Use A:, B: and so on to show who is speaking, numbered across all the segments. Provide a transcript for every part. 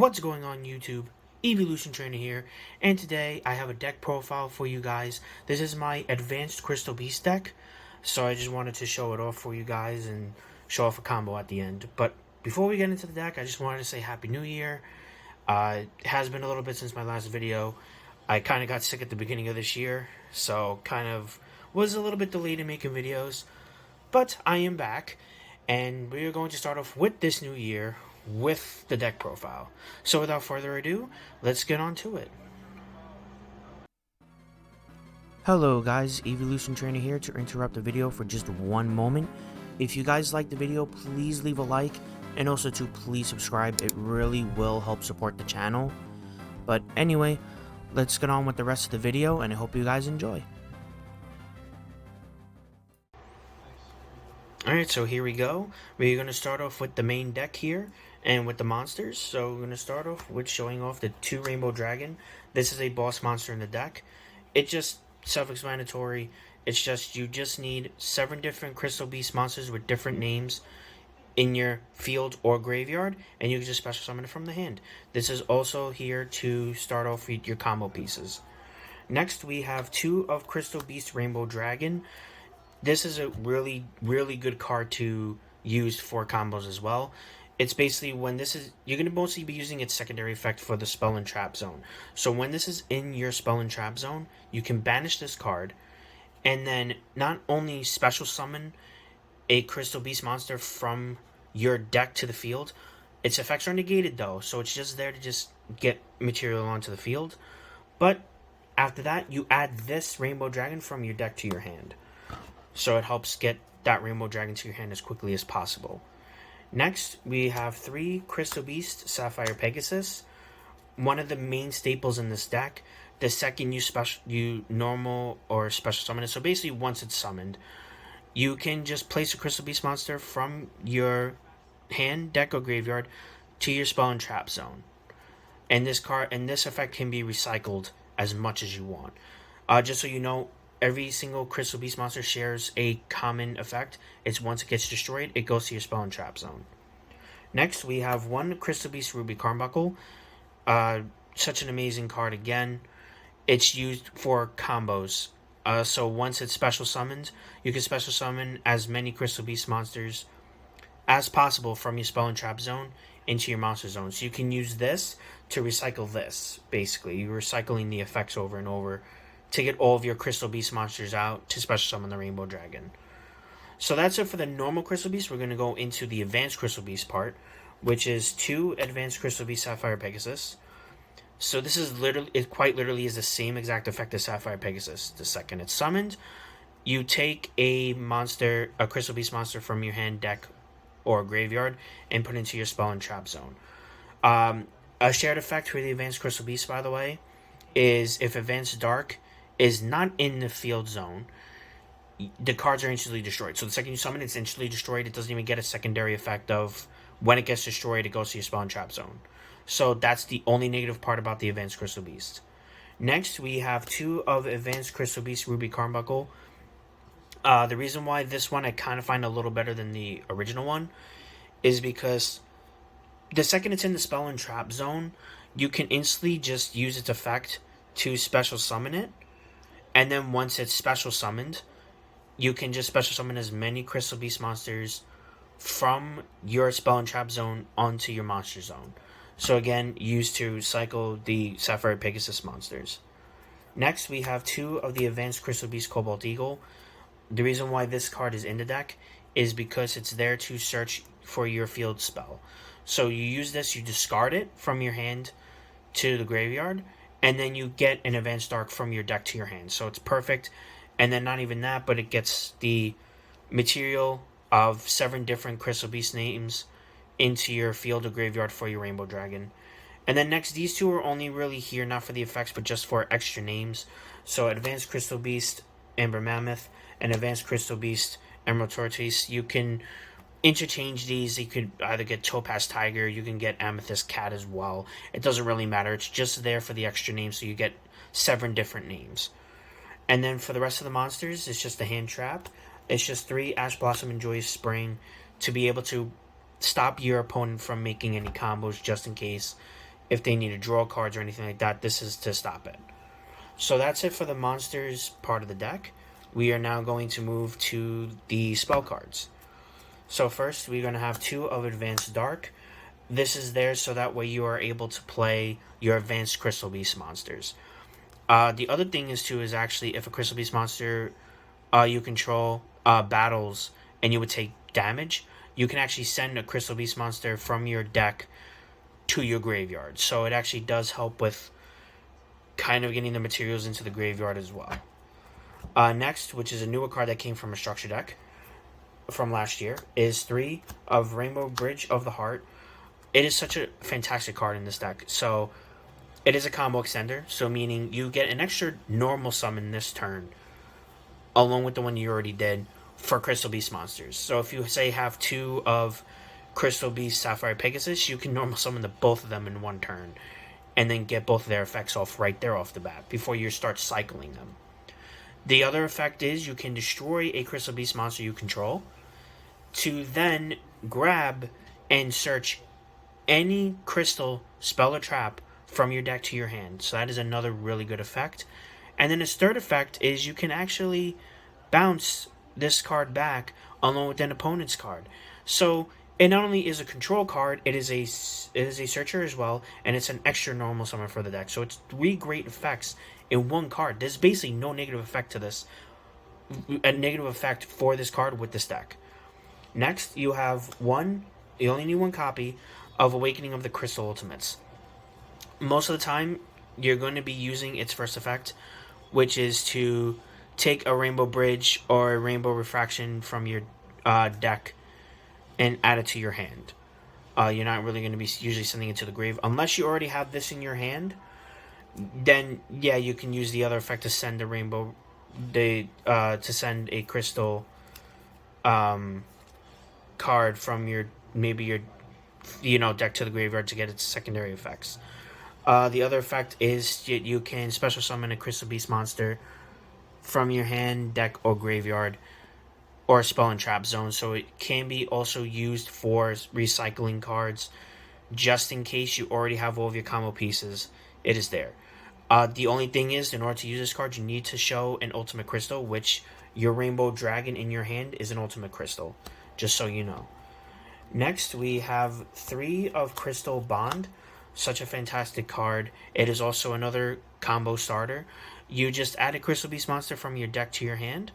A: What's going on YouTube? Evolution Trainer here, and today I have a deck profile for you guys. This is my Advanced Crystal Beast deck, so I just wanted to show it off for you guys and show off a combo at the end. But before we get into the deck, I just wanted to say Happy New Year. It has been a little bit since my last video. I kind of got sick at the beginning of this year, so kind of was a little bit delayed in making videos. But I am back, and we are going to start off with this new year with the deck profile. So without further ado, let's get on to it. Hello guys, Evolution Trainer here to interrupt the video for just one moment. If you guys like the video, please leave a like, and also to please subscribe. It really will help support the channel. But anyway, let's get on with the rest of the video, and I hope you guys enjoy. Alright, so here we go. We're going to start off with the main deck here and with the monsters. So we're going to start off with showing off the 2 Rainbow Dragon. This is a boss monster in the deck. It's just self-explanatory. It's just you just need 7 different Crystal Beast monsters with different names in your field or graveyard, and you can just special summon it from the hand. This is also here to start off with your combo pieces. Next, we have 2 of Crystal Beast Rainbow Dragon. This is a really good card to use for combos as well. It's basically when this is, you're going to mostly be using its secondary effect for the spell and trap zone. So when this is in your spell and trap zone, you can banish this card, and then not only special summon a Crystal Beast monster from your deck to the field. Its effects are negated though, so it's just there to just get material onto the field. But after that, you add this Rainbow Dragon from your deck to your hand. So it helps get that Rainbow Dragon to your hand as quickly as possible. Next, we have 3 Crystal Beast Sapphire Pegasus. One of the main staples in this deck. The second you normal or special summon it. So basically, once it's summoned, you can just place a Crystal Beast monster from your hand, deck, or graveyard to your spell and trap zone. And this effect can be recycled as much as you want. Just so you know, every single Crystal Beast monster shares a common effect. It's once it gets destroyed, it goes to your spell and trap zone. Next, we have 1 Crystal Beast Ruby Carbuckle. Such an amazing card again. It's used for combos. So once it's special summoned, you can special summon as many Crystal Beast monsters as possible from your spell and trap zone into your monster zone. So you can use this to recycle this, basically. You're recycling the effects over and over to get all of your Crystal Beast monsters out to special summon the Rainbow Dragon. So that's it for the normal Crystal Beast. We're going to go into the Advanced Crystal Beast part, which is 2 Advanced Crystal Beast Sapphire Pegasus. So this is literally, it quite literally is the same exact effect as Sapphire Pegasus. The second it's summoned, you take a Crystal Beast monster from your hand, deck, or graveyard and put it into your spell and trap zone. A shared effect for the Advanced Crystal Beast, by the way, is if Advanced Dark is not in the field zone, the cards are instantly destroyed. So the second you summon it, it's instantly destroyed. It doesn't even get a secondary effect of when it gets destroyed, it goes to your spell and trap zone. So that's the only negative part about the Advanced Crystal Beast. Next, we have 2 of Advanced Crystal Beast Ruby Carbuckle. The reason why this one I kind of find a little better than the original one is because the second it's in the spell and trap zone, you can instantly just use its effect to special summon it. And then once it's special summoned, you can just special summon as many Crystal Beast monsters from your spell and trap zone onto your monster zone. So again, used to cycle the Sapphire Pegasus monsters. Next, we have 2 of the Advanced Crystal Beast Cobalt Eagle. The reason why this card is in the deck is because it's there to search for your field spell. So you use this, you discard it from your hand to the graveyard, and then you get an Advanced Dark from your deck to your hand. So it's perfect. And then not even that, but it gets the material of 7 different Crystal Beast names into your field or graveyard for your Rainbow Dragon. And then next, these 2 are only really here, not for the effects, but just for extra names. So Advanced Crystal Beast Amber Mammoth and Advanced Crystal Beast Emerald Tortoise. You can interchange these. You could either get Topaz Tiger, you can get Amethyst Cat as well. It doesn't really matter. It's just there for the extra names, so you get 7 different names. And then for the rest of the monsters, it's just a hand trap. It's just 3 Ash Blossom and Joyous Spring to be able to stop your opponent from making any combos just in case if they need to draw cards or anything like that, this is to stop it. So that's it for the monsters part of the deck. We are now going to move to the spell cards. So first, we're going to have 2 of Advanced Dark. This is there so that way you are able to play your Advanced Crystal Beast monsters. The other thing is actually if a Crystal Beast monster you control battles and you would take damage, you can actually send a Crystal Beast monster from your deck to your graveyard. So it actually does help with kind of getting the materials into the graveyard as well. Next, which is a newer card that came from a structure deck from last year, is 3 of Rainbow Bridge of the Heart. It is such a fantastic card in this deck. So it is a combo extender, so meaning you get an extra normal summon this turn, along with the one you already did, for Crystal Beast monsters. So if you, say, have 2 of Crystal Beast Sapphire Pegasus, you can normal summon both of them in one turn, and then get both of their effects off right there off the bat, before you start cycling them. The other effect is you can destroy a Crystal Beast monster you control, to then grab and search any crystal, spell, or trap from your deck to your hand. So that is another really good effect. And then its third effect is you can actually bounce this card back along with an opponent's card. So it not only is a control card, it is a searcher as well, and it's an extra normal summon for the deck. So it's 3 great effects in one card. There's basically no negative effect to this. A negative effect for this card with this deck. Next, you have you only need 1 copy of Awakening of the Crystal Ultimates. Most of the time, you're going to be using its first effect, which is to take a Rainbow Bridge or a Rainbow Refraction from your deck and add it to your hand. You're not really going to be usually sending it to the grave. Unless you already have this in your hand, then yeah, you can use the other effect to send a Rainbow... to send a Crystal card from your deck to the graveyard to get its secondary effects. The other effect is you can special summon a Crystal Beast monster from your hand, deck, or graveyard, or spell and trap zone. So it can be also used for recycling cards, just in case you already have all of your combo pieces. It is there. The only thing is, in order to use this card, you need to show an ultimate crystal, which your Rainbow Dragon in your hand is an ultimate crystal, just so you know. Next, we have 3 of Crystal Bond. Such a fantastic card. It is also another combo starter. You just add a Crystal Beast monster from your deck to your hand,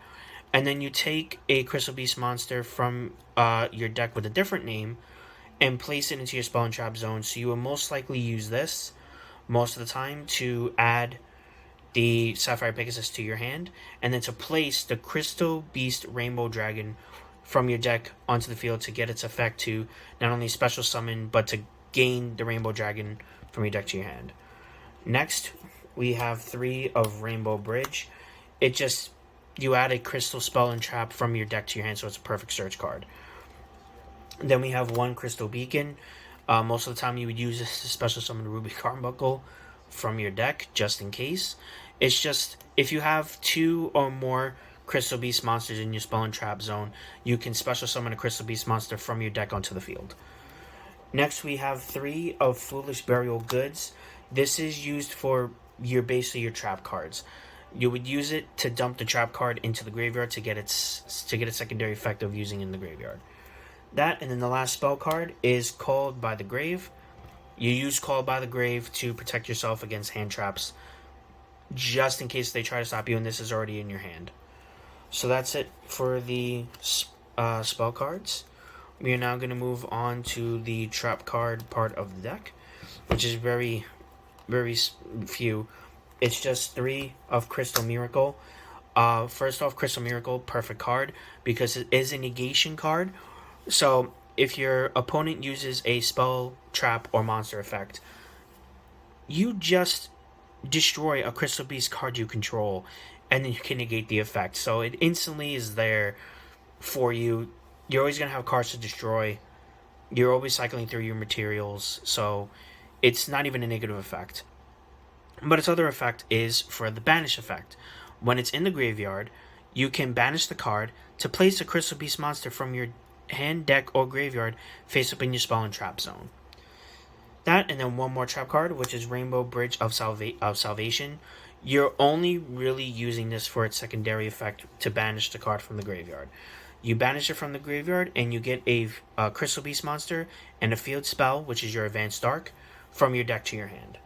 A: and then you take a Crystal Beast monster from your deck with a different name and place it into your spell and trap zone. So you will most likely use this most of the time to add the Sapphire Pegasus to your hand, and then to place the Crystal Beast Rainbow Dragon from your deck onto the field to get its effect to not only special summon, but to gain the Rainbow Dragon from your deck to your hand. Next, we have 3 of Rainbow Bridge. You add a Crystal Spell and Trap from your deck to your hand, so it's a perfect search card. Then we have 1 Crystal Beacon. Most of the time you would use this to special summon Ruby Carbuckle from your deck, just in case. It's just, if you have 2 or more Crystal Beast monsters in your spell and trap zone, you can special summon a Crystal Beast monster from your deck onto the field. Next, we have 3 of Foolish Burial Goods. This is used for basically your trap cards. You would use it to dump the trap card into the graveyard to get its secondary effect of using in the graveyard. That, and then the last spell card is Called by the Grave. You use Called by the Grave to protect yourself against hand traps, just in case they try to stop you, and this is already in your hand. So that's it for the spell cards. We are now going to move on to the trap card part of the deck, which is very, very few. It's just 3 of Crystal Miracle. First off, Crystal Miracle, perfect card, because it is a negation card. So if your opponent uses a spell, trap, or monster effect, you just destroy a Crystal Beast card you control, and then you can negate the effect. So it instantly is there for you. You're always going to have cards to destroy. You're always cycling through your materials, so it's not even a negative effect. But its other effect is for the banish effect. When it's in the graveyard, you can banish the card to place a Crystal Beast monster from your hand, deck, or graveyard face up in your spell and trap zone. That, and then one more trap card, which is Rainbow Bridge of Salvation. You're only really using this for its secondary effect to banish the card from the graveyard. You banish it from the graveyard, and you get a Crystal Beast monster and a field spell, which is your Advanced Dark, from your deck to your hand.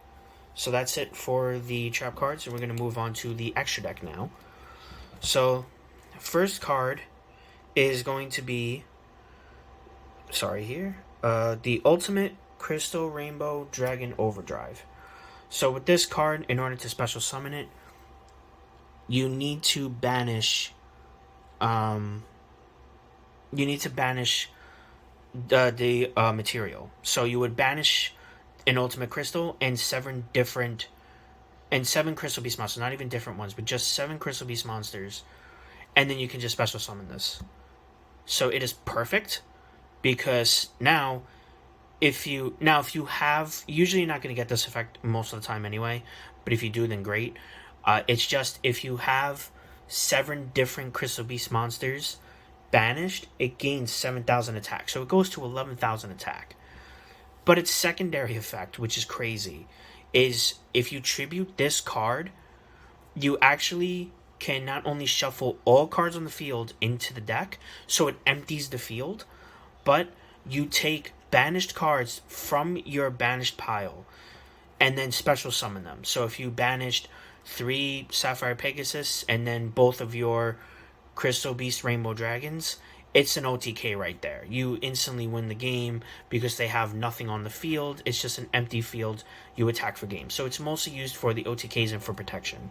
A: So that's it for the trap cards, and we're going to move on to the extra deck now. So, first card is going to be, the Ultimate Crystal Rainbow Dragon Overdrive. So with this card, in order to special summon it, you need to banish the material. So you would banish an Ultimate Crystal and seven Crystal Beast monsters, not even different ones, but just 7 Crystal Beast monsters, and then you can just special summon this. So it is perfect, because now if you have, usually you're not going to get this effect most of the time anyway, but if you do, then great. It's just, if you have 7 different Crystal Beast monsters banished, it gains 7,000 attack, so it goes to 11,000 attack. But its secondary effect, which is crazy, is if you tribute this card, you actually can not only shuffle all cards on the field into the deck, so it empties the field, but you take banished cards from your banished pile and then special summon them. So if you banished 3 Sapphire Pegasus and then both of your Crystal Beast Rainbow Dragons, it's an OTK right there. You instantly win the game because they have nothing on the field. It's just an empty field. You attack for game. So it's mostly used for the OTKs and for protection.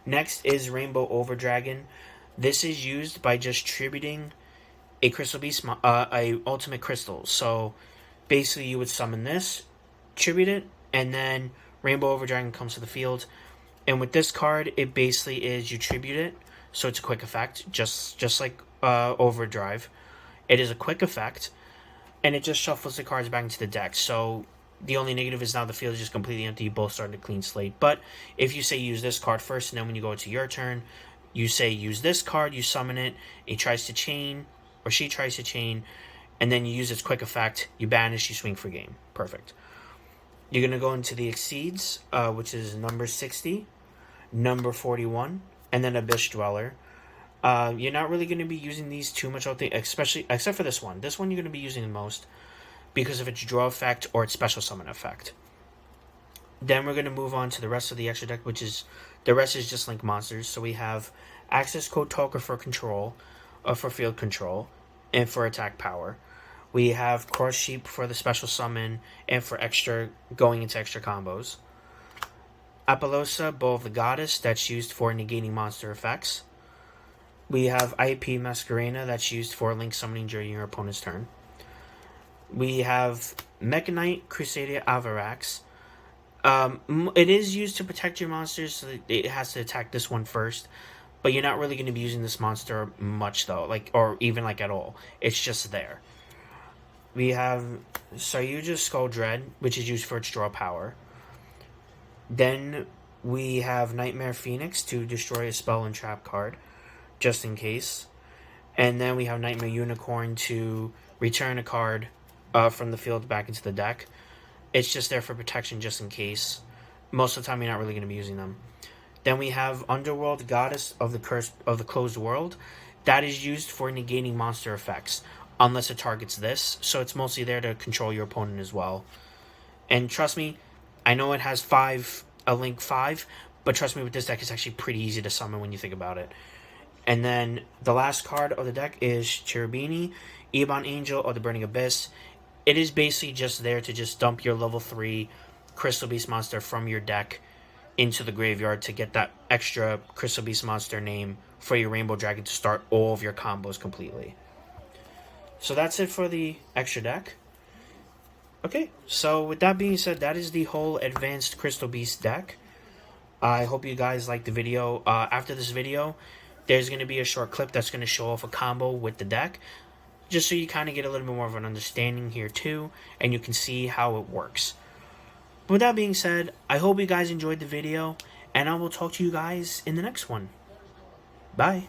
A: Next is Rainbow Overdragon. This is used by just tributing a Crystal Beast, a Ultimate Crystal. So basically you would summon this, tribute it, and then Rainbow Overdragon comes to the field. And with this card, it basically is you tribute it, so it's a quick effect, just like Overdrive. It is a quick effect, and it just shuffles the cards back into the deck. So the only negative is now the field is just completely empty. You both start a clean slate. But if you say use this card first, and then when you go to your turn, you say use this card, you summon it, it tries to chain, or she tries to chain, and then you use its quick effect, you banish, you swing for game. Perfect. You're going to go into the Exceeds, which is number 60, number 41, and then Abyss Dweller. You're not really going to be using these too much, especially except for this one. This one you're going to be using the most because of its draw effect or its special summon effect. Then we're going to move on to the rest of the extra deck, which is, the rest is just Link monsters. So we have Access Code Talker for control, for field control, and for attack power. We have Cross Sheep for the special summon and for extra, going into extra combos. Apollosa, Bow of the Goddess, that's used for negating monster effects. We have IP Masquerena, that's used for Link summoning during your opponent's turn. We have Mechanite Crusader Avarax. It is used to protect your monsters, so it has to attack this one first. But you're not really going to be using this monster much, though, or even at all. It's just there. We have Sayuja Skull Dread, which is used for its draw power. Then we have Nightmare Phoenix to destroy a spell and trap card, just in case. And then we have Nightmare Unicorn to return a card from the field back into the deck. It's just there for protection, just in case. Most of the time, you're not really going to be using them. Then we have Underworld Goddess of the Closed World. That is used for negating monster effects, unless it targets this. So it's mostly there to control your opponent as well. And trust me, I know it has a Link 5, but trust me, with this deck, it's actually pretty easy to summon when you think about it. And then the last card of the deck is Cherubini, Ebon Angel of the Burning Abyss. It is basically just there to just dump your level 3 Crystal Beast monster from your deck into the graveyard to get that extra Crystal Beast monster name for your Rainbow Dragon to start all of your combos completely. So that's it for the extra deck. Okay, so with that being said, that is the whole Advanced Crystal Beast deck. I hope you guys liked the video. After this video, there's going to be a short clip that's going to show off a combo with the deck, just so you kind of get a little bit more of an understanding here too, and you can see how it works. With that being said, I hope you guys enjoyed the video, and I will talk to you guys in the next one. Bye.